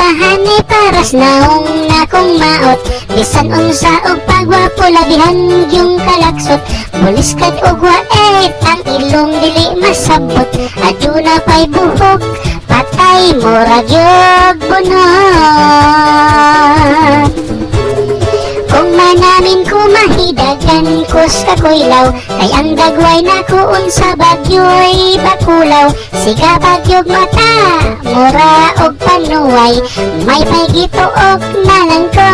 Kwartahan ay paras naong na kong maot. Bisan unsa og pagwapo labihan yung kalaksot. Buliskat og waet ang ilong dili masabot. Aduna pa'y buhok patay murag yog bunot. Kung manamin ko mahidagan ko sa kuylaw, kay ang dagway na kuon sa bagyo'y bakulaw. Siga bagyog mata, mura og panuway, may pagituok na lang ko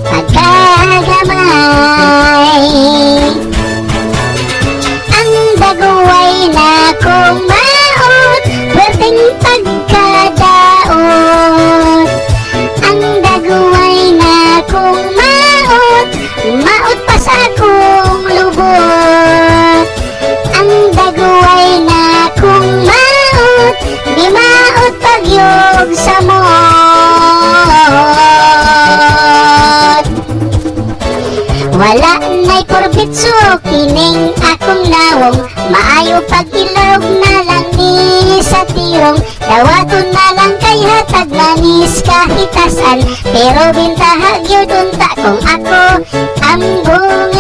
pagkagamay. Ang dagway na kong maot, perting pagkadaot. Ang dagway na kong maot pa sa akong lubot. Ang dagway na kong maot, di maot pagyog sa mot. Wala na'y kurbitso kining akong nawong, maayo pag ilog na lang ni sa tirong. Dawaton na lang kay hatag manis kahitasan, pero bintaha gyud unta kung ako ambungan.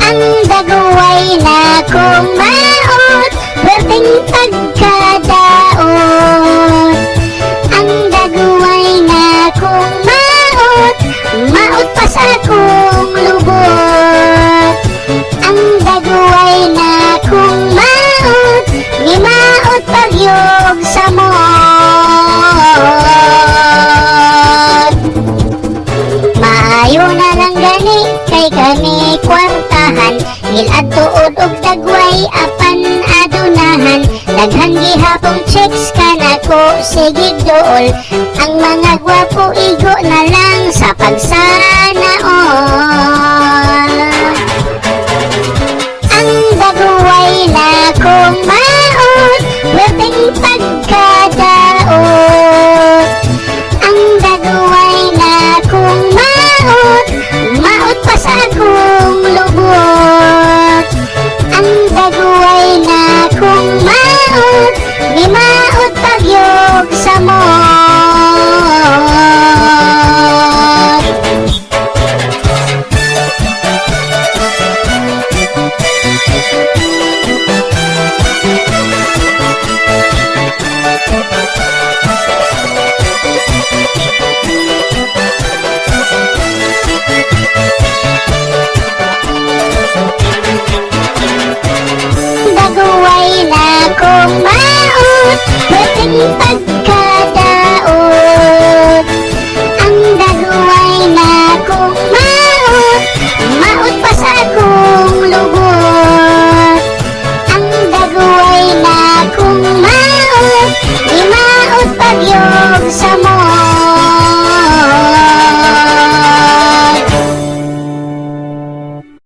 Ang dagway na kong maot, perting pagkadaot. Ang dagway na kong maot, maot pa sa akong lubot. Ang dagway na kong maot, di maot pagyog sa mot. Maayo na lang gani kay kami kwartahan, gilad tuod og dagway apan adunahan. Daghan gihapong checks kanako sige dool, ang mga gwapo igo na lang sa pagsa